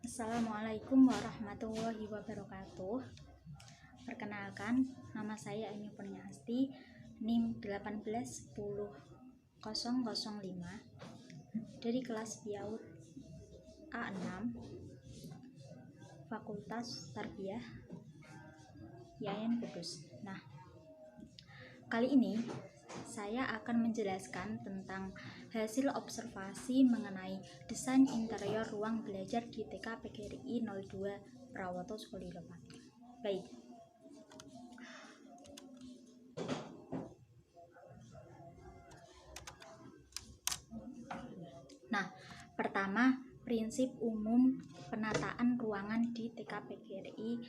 Assalamualaikum warahmatullahi wabarakatuh. Perkenalkan, nama saya Aini Purniasti, NIM 1810005 dari kelas PIAUD A6 Fakultas Tarbiyah Yayan Kudus. Nah, kali ini saya akan menjelaskan tentang hasil observasi mengenai desain interior ruang belajar di TK PGRI 02 Prawoto Sukolilo. Baik. Nah, pertama, prinsip umum penataan ruangan di TK PGRI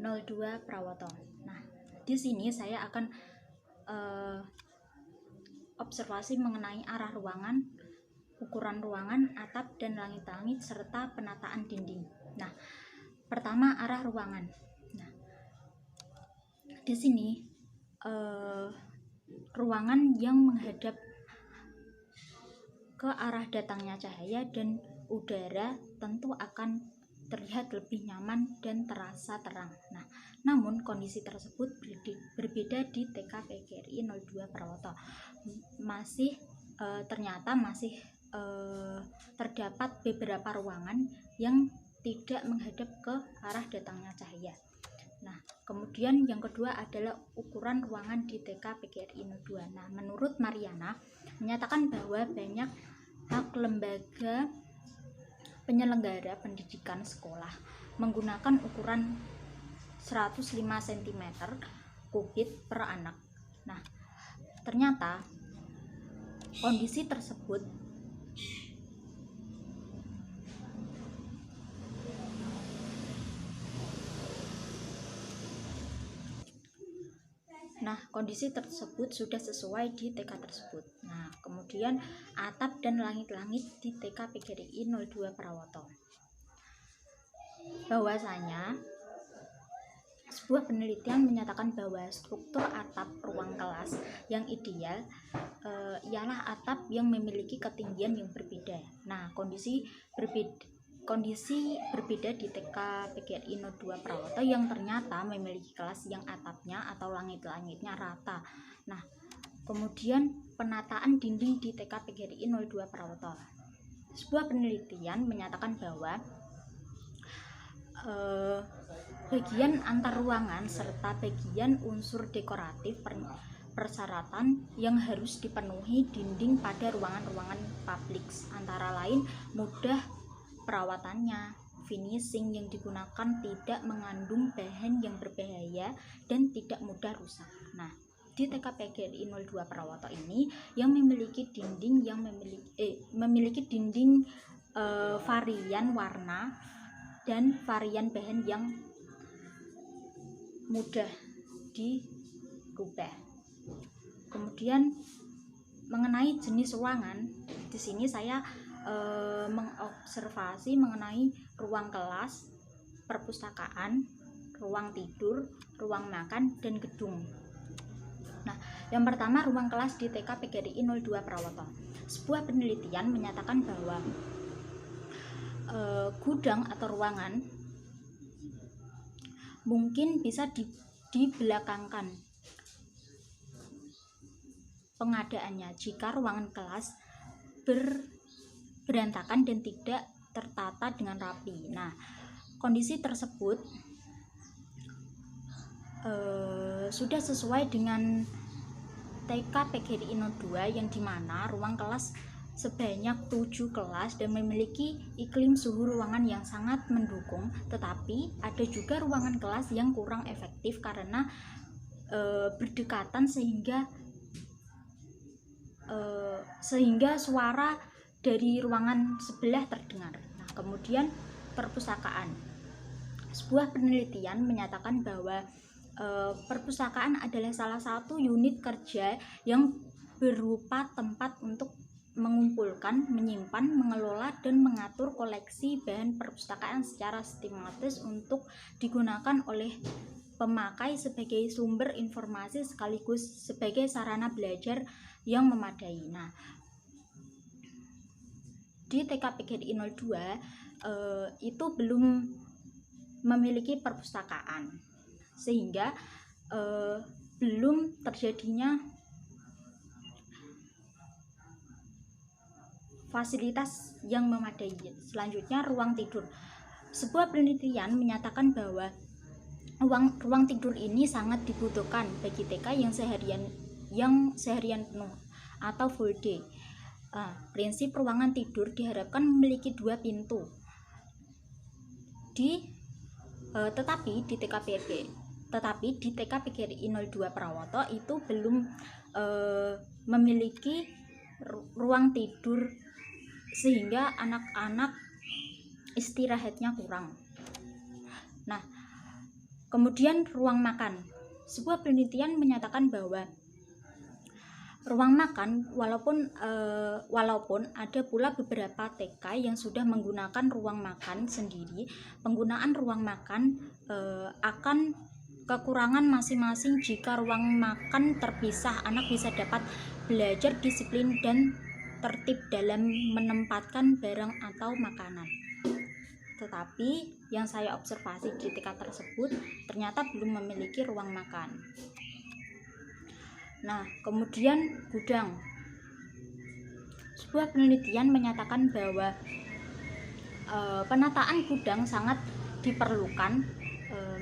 02 Prawoto. Nah, di sini saya akan observasi mengenai arah ruangan, ukuran ruangan, atap dan langit-langit serta penataan dinding. Nah, pertama arah ruangan. Nah, di sini ruangan yang menghadap ke arah datangnya cahaya dan udara tentu akan terlihat lebih nyaman dan terasa terang. Nah, namun kondisi tersebut berbeda di TK PGRI 02 Prawoto. Ternyata masih terdapat beberapa ruangan yang tidak menghadap ke arah datangnya cahaya. Nah, kemudian yang kedua adalah ukuran ruangan di TK PGRI 02. Nah, menurut Mariana menyatakan bahwa banyak hak lembaga penyelenggara pendidikan sekolah menggunakan ukuran 105 cm kubik per anak. Nah, ternyata kondisi tersebut sudah sesuai di TK tersebut. Nah, kemudian atap dan langit-langit di TK PGRI 02 Prawoto. Bahwasanya sebuah penelitian menyatakan bahwa struktur atap ruang kelas yang ideal ialah atap yang memiliki ketinggian yang berbeda. Nah, kondisi berbeda di TK PGRI 02 Prawoto yang ternyata memiliki kelas yang atapnya atau langit-langitnya rata. Nah, kemudian penataan dinding di TK PGRI 02 Prawoto. Sebuah penelitian menyatakan bahwa bagian antar ruangan serta bagian unsur dekoratif persyaratan yang harus dipenuhi dinding pada ruangan-ruangan publik antara lain mudah perawatannya, finishing yang digunakan tidak mengandung bahan yang berbahaya dan tidak mudah rusak. Nah, di TK PGRI 02 Prawoto ini yang memiliki dinding varian warna dan varian bahan yang mudah dirubah. Kemudian mengenai jenis ruangan, di sini saya mengobservasi mengenai ruang kelas, perpustakaan, ruang tidur, ruang makan, dan gedung. Nah, yang pertama ruang kelas di TK PGRI 02 Prawoto. Sebuah penelitian menyatakan bahwa gudang atau ruangan mungkin bisa dibelakangkan pengadaannya jika ruangan kelas berantakan dan tidak tertata dengan rapi. Nah, kondisi tersebut sudah sesuai dengan TK PGRI 02 yang dimana ruang kelas sebanyak 7 kelas dan memiliki iklim suhu ruangan yang sangat mendukung, tetapi ada juga ruangan kelas yang kurang efektif karena berdekatan sehingga suara dari ruangan sebelah terdengar. Nah, kemudian perpustakaan. Sebuah penelitian menyatakan bahwa perpustakaan adalah salah satu unit kerja yang berupa tempat untuk mengumpulkan, menyimpan, mengelola, dan mengatur koleksi bahan perpustakaan secara sistematis untuk digunakan oleh pemakai sebagai sumber informasi sekaligus sebagai sarana belajar yang memadai. Nah, di TK PGRI 02 itu belum memiliki perpustakaan, sehingga belum terjadinya fasilitas yang memadai. Selanjutnya, ruang tidur. Sebuah penelitian menyatakan bahwa ruang tidur ini sangat dibutuhkan bagi TK yang seharian penuh atau full day. Prinsip ruangan tidur diharapkan memiliki 2 pintu. Tetapi di TK PGRI 02 Prawoto itu belum memiliki ruang tidur, sehingga anak-anak istirahatnya kurang. Nah, kemudian ruang makan. Sebuah penelitian menyatakan bahwa ruang makan, walaupun ada pula beberapa TK yang sudah menggunakan ruang makan sendiri, penggunaan ruang makan akan kekurangan masing-masing. Jika ruang makan terpisah, anak bisa dapat belajar disiplin dan tertib dalam menempatkan barang atau makanan. Tetapi yang saya observasi di TK tersebut ternyata belum memiliki ruang makan. Nah, kemudian gudang. Sebuah penelitian menyatakan bahwa penataan gudang sangat diperlukan,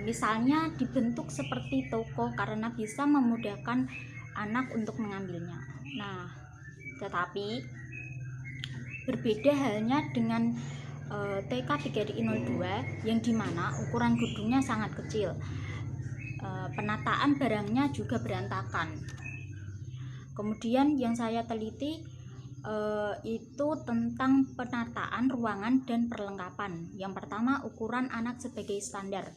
misalnya dibentuk seperti toko karena bisa memudahkan anak untuk mengambilnya. Nah, tetapi berbeda halnya dengan TK PGRI 02 yang dimana ukuran gedungnya sangat kecil, penataan barangnya juga berantakan. Kemudian yang saya teliti itu tentang penataan ruangan dan perlengkapan. Yang pertama, ukuran anak sebagai standar.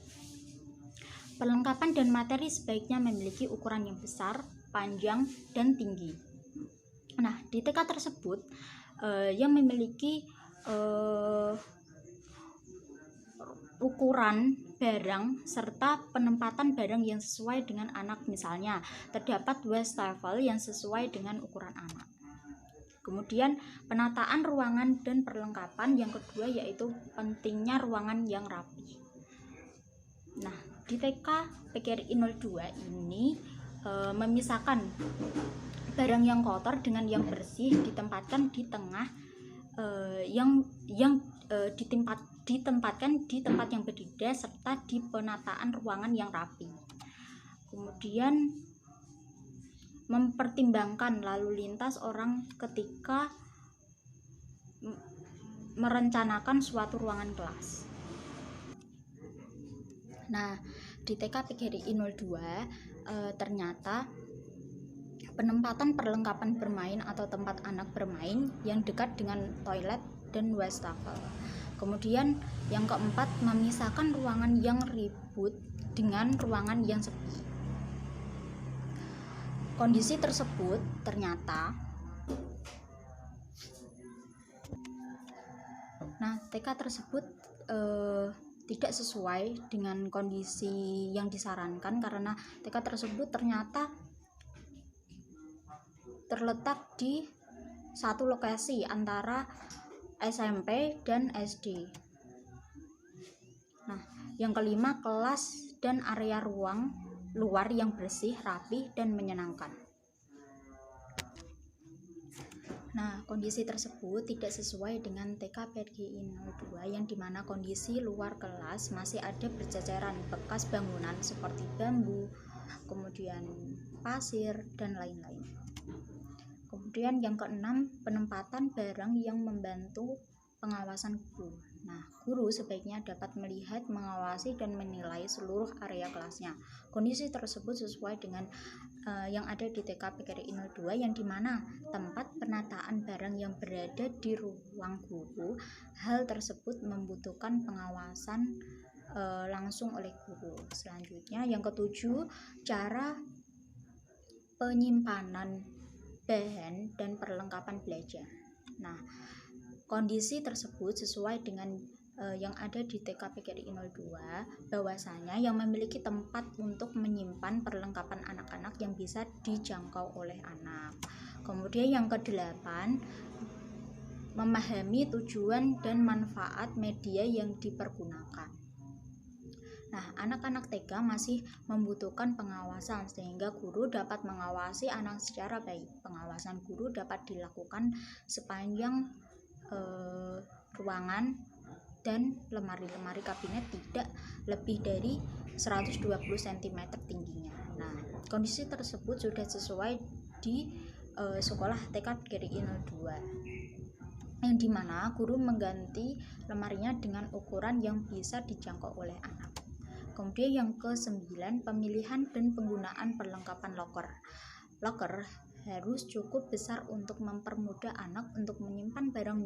Perlengkapan dan materi sebaiknya memiliki ukuran yang besar, panjang, dan tinggi. Nah, di TK tersebut yang memiliki ukuran barang serta penempatan barang yang sesuai dengan anak. Misalnya, terdapat wastafel yang sesuai dengan ukuran anak. Kemudian penataan ruangan dan perlengkapan. Yang kedua yaitu pentingnya ruangan yang rapi. Nah, di TK PGRI 02 ini memisahkan barang yang kotor dengan yang bersih, ditempatkan di tengah, ditempatkan di tempat yang berbeda, serta di penataan ruangan yang rapi. Kemudian mempertimbangkan lalu lintas orang ketika merencanakan suatu ruangan kelas. Nah, di TK PGRI 02 ternyata penempatan perlengkapan bermain atau tempat anak bermain yang dekat dengan toilet dan wastafel. Kemudian yang keempat, memisahkan ruangan yang ribut dengan ruangan yang sepi. Kondisi tersebut ternyata TK tersebut tidak sesuai dengan kondisi yang disarankan, karena TK tersebut ternyata terletak di satu lokasi antara SMP dan SD. Nah, yang kelima, kelas dan area ruang luar yang bersih, rapi, dan menyenangkan. Nah, kondisi tersebut tidak sesuai dengan TK PGRI 02 yang dimana kondisi luar kelas masih ada berceceran bekas bangunan seperti bambu, kemudian pasir, dan lain-lain. Kemudian yang keenam, penempatan barang yang membantu pengawasan guru. Nah, guru sebaiknya dapat melihat, mengawasi, dan menilai seluruh area kelasnya. Kondisi tersebut sesuai dengan yang ada di TK PGRI 02 yang dimana tempat penataan barang yang berada di ruang guru. Hal tersebut membutuhkan pengawasan langsung oleh guru. Selanjutnya yang ketujuh, cara penyimpanan bahan dan perlengkapan belajar. Nah, kondisi tersebut sesuai dengan yang ada di TK PGRI 02, bahwasanya yang memiliki tempat untuk menyimpan perlengkapan anak-anak yang bisa dijangkau oleh anak. Kemudian yang kedelapan, memahami tujuan dan manfaat media yang dipergunakan. Nah, anak-anak TK masih membutuhkan pengawasan sehingga guru dapat mengawasi anak secara baik. Pengawasan guru dapat dilakukan sepanjang ruangan dan lemari-lemari kabinet tidak lebih dari 120 cm tingginya. Nah, kondisi tersebut sudah sesuai di sekolah TK PGRI 02, yang dimana guru mengganti lemarinya dengan ukuran yang bisa dijangkau oleh anak. Kemudian yang ke-9, pemilihan dan penggunaan perlengkapan loker. Loker harus cukup besar untuk mempermudah anak untuk menyimpan barang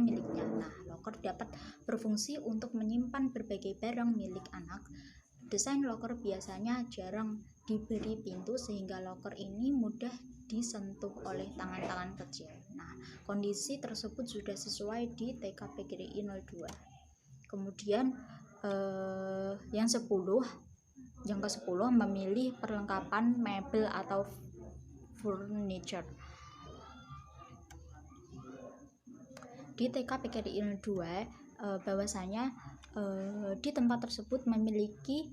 miliknya. Nah, loker dapat berfungsi untuk menyimpan berbagai barang milik anak. Desain loker biasanya jarang diberi pintu sehingga loker ini mudah disentuh oleh tangan-tangan kecil. Nah, kondisi tersebut sudah sesuai di TK PGRI 02. Kemudian yang ke-10 memilih perlengkapan mebel atau furniture. Di TK PGRI 02 bahwasanya di tempat tersebut memiliki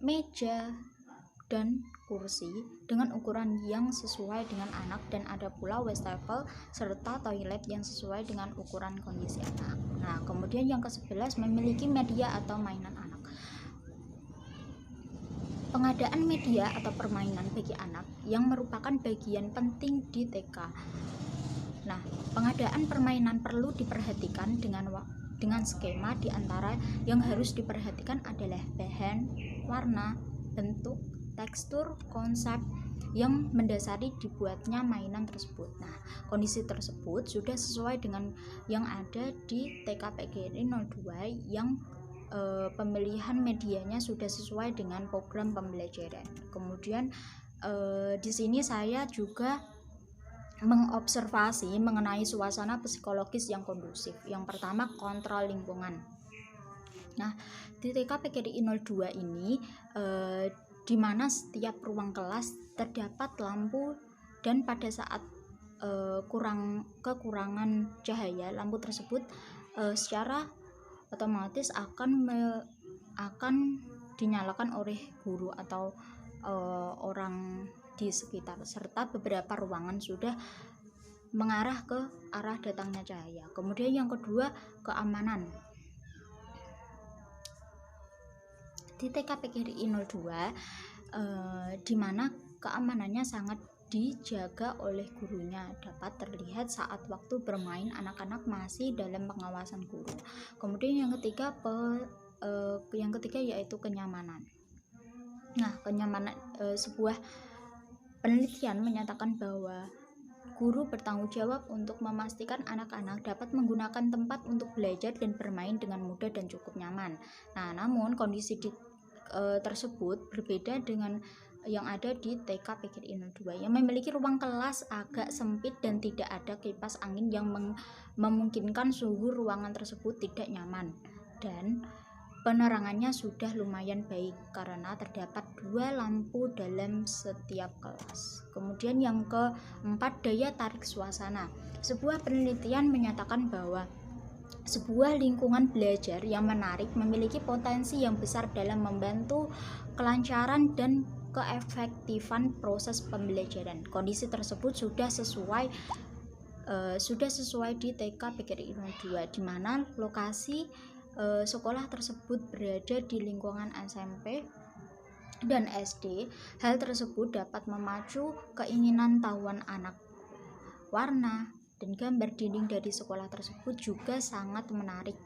meja dan kursi dengan ukuran yang sesuai dengan anak, dan ada pula wastafel serta toilet yang sesuai dengan ukuran kondisi anak. Nah, kemudian yang ke-11 memiliki media atau mainan anak. Pengadaan media atau permainan bagi anak yang merupakan bagian penting di TK. Nah, pengadaan permainan perlu diperhatikan dengan skema. Di antara yang harus diperhatikan adalah bahan, warna, bentuk, tekstur, konsep yang mendasari dibuatnya mainan tersebut. Nah, kondisi tersebut sudah sesuai dengan yang ada di TK PGRI 02 yang pemilihan medianya sudah sesuai dengan program pembelajaran. Kemudian di sini saya juga mengobservasi mengenai suasana psikologis yang kondusif. Yang pertama, kontrol lingkungan. Nah, di TK PGRI 02 ini di mana setiap ruang kelas terdapat lampu, dan pada saat kekurangan cahaya, lampu tersebut secara otomatis akan dinyalakan oleh guru atau orang di sekitar, serta beberapa ruangan sudah mengarah ke arah datangnya cahaya. Kemudian yang kedua, keamanan. Di TK PGRI 02 di mana keamanannya sangat dijaga oleh gurunya, dapat terlihat saat waktu bermain anak-anak masih dalam pengawasan guru. Kemudian yang ketiga yaitu kenyamanan. Nah, kenyamanan, sebuah penelitian menyatakan bahwa guru bertanggung jawab untuk memastikan anak-anak dapat menggunakan tempat untuk belajar dan bermain dengan mudah dan cukup nyaman. Nah, namun kondisi tersebut berbeda dengan yang ada di TK PGRI 02 yang memiliki ruang kelas agak sempit dan tidak ada kipas angin yang memungkinkan suhu ruangan tersebut tidak nyaman, dan penerangannya sudah lumayan baik karena terdapat 2 lampu dalam setiap kelas. Kemudian yang keempat, daya tarik suasana. Sebuah penelitian menyatakan bahwa sebuah lingkungan belajar yang menarik memiliki potensi yang besar dalam membantu kelancaran dan keefektifan proses pembelajaran. Kondisi tersebut sudah sesuai di TK PGRI 02 di mana lokasi sekolah tersebut berada di lingkungan SMP dan SD. Hal tersebut dapat memacu keinginan tahuan anak. Warna dan gambar dinding dari sekolah tersebut juga sangat menarik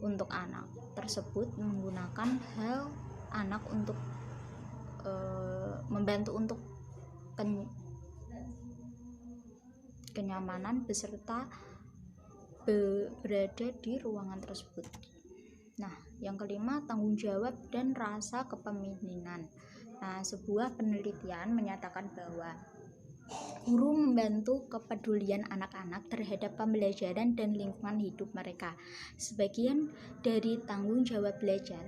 untuk anak tersebut, menggunakan hal anak untuk membantu untuk kenyamanan beserta berada di ruangan tersebut. Nah, yang kelima, tanggung jawab dan rasa kepemimpinan. Nah, sebuah penelitian menyatakan bahwa guru membantu kepedulian anak-anak terhadap pembelajaran dan lingkungan hidup mereka. Sebagian dari tanggung jawab belajar